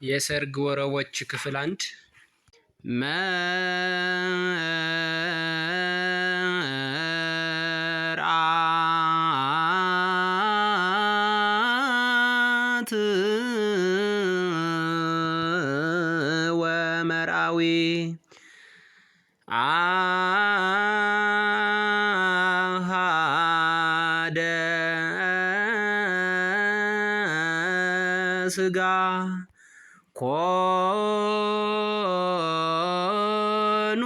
የሰርግ ወረቦች ክፍል 1 መርዓት ወመርዓዊ አሃደ ስጋ ኮኑ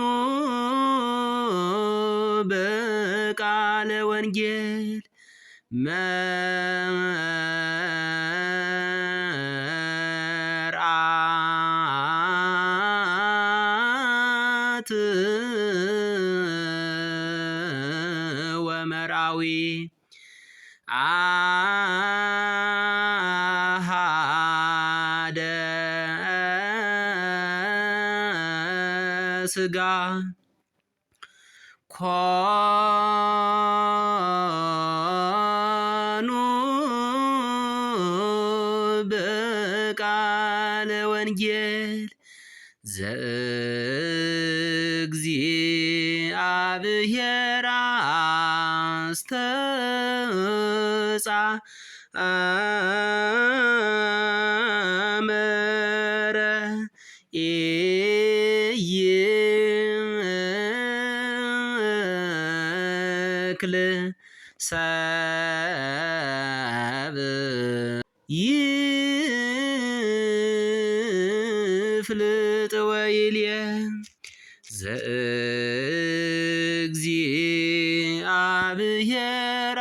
በቃለ ወንጌል መርዓት ወመርዓዊ አሃደ ስጋ ኮኑ በቃለ ወንጌል ዘእግዚአብሔር አስተጻመረ ይክል ሰብ ይፍልጥ ወይልየ ዘእግዚአብሔር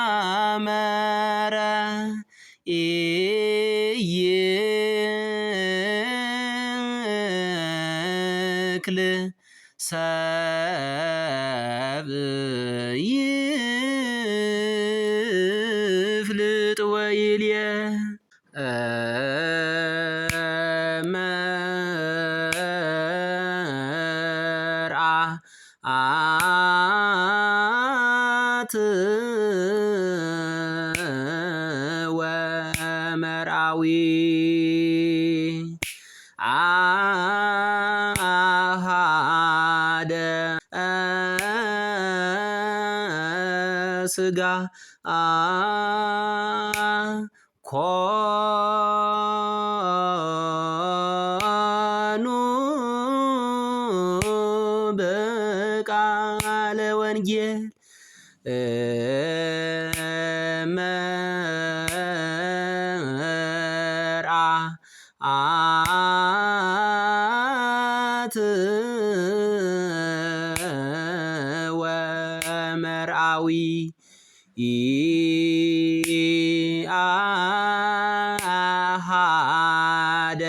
አስተጻመረ ይክል ሰብ ይፍልጥ ወይልየ መርዓት ወመርዓዊ አሃደ ስጋ ኮኑ በቃለ ወንጌል መርዓት ወመርዓዊ አሃደ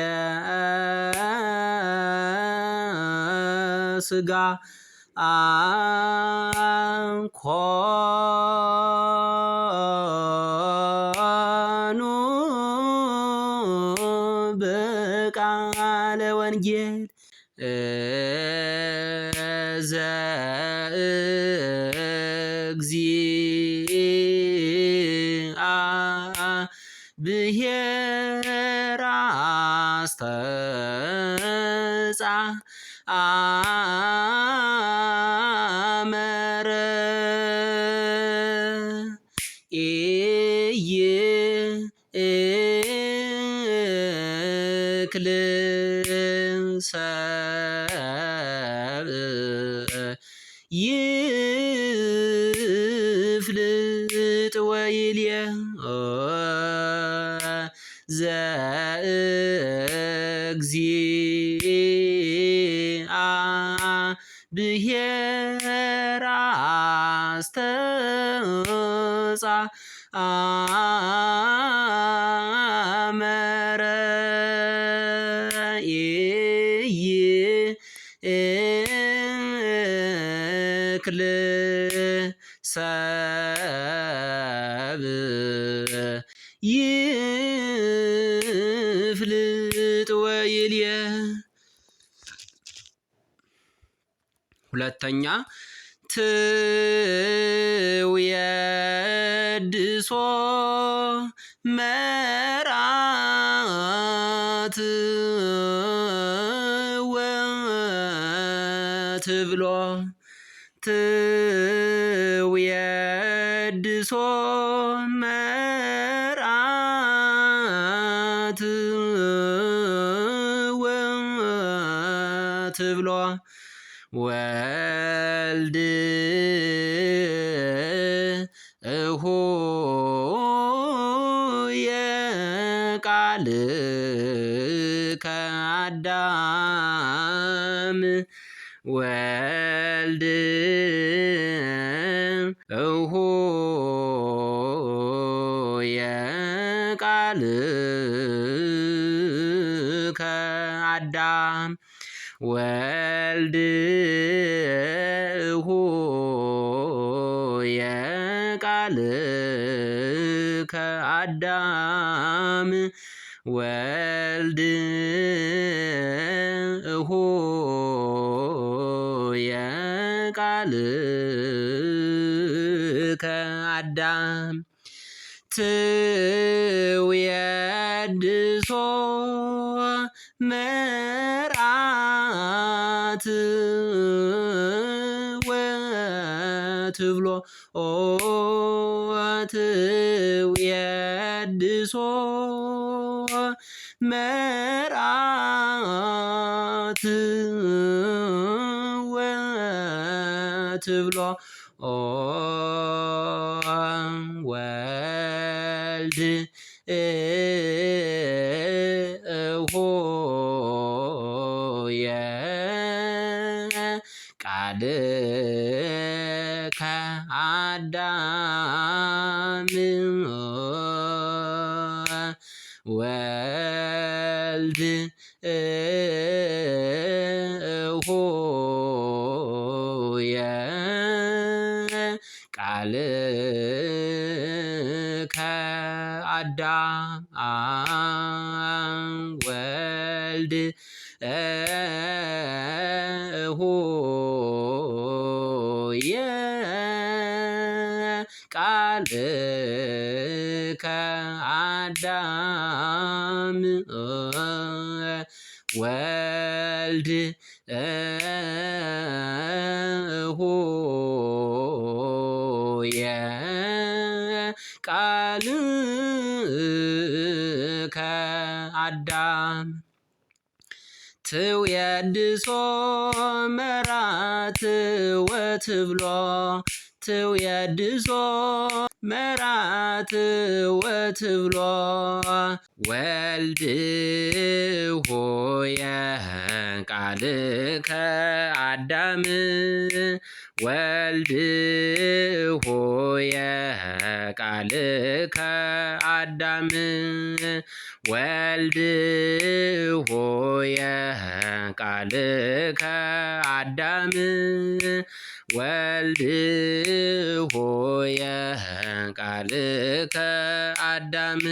ስጋ ኮኑ በቃለ ወንጌል ዘእግዚአብሔር አስተጻመረ ይክል ሰብ ይፍልጥ ወይልየ ዘእግዚአብሔር አስተጻመረ ይክል ሰብ ይፍልጥ ወይልየ ሁለተኛ ትውየድሶ መራት ወትብሎ ትውየድሶ መራት ወትብሎ ወልድ እሆየ ቃልከ አዳም ወልድ እሆየ ቃልከ አዳም ወልድ እሆየ ቃልከ አዳም ወልድ እሆየ ቃልከ አዳም ትውየድሶ መራት ወትብሎ ትውየድሶ መራት ወትብሎ ወልድ እሆየ ቃልከ አዳም ወልድ እሆየ ቃልከ አዳም ወልድ እሆየ ቃልከ አዳም ወልድ እሆየ ቃልከ አዳም ትውየድሶ መራት ወትብሎ ትውየድሶ መራት ወትብሎ ወልድ ሆየ ቃልከ አዳም ወልድ ሆየ ቃልከ አዳም ወልድ ሆየ ቃልከ አዳም ወልድ ሆየ ቃልከ አዳም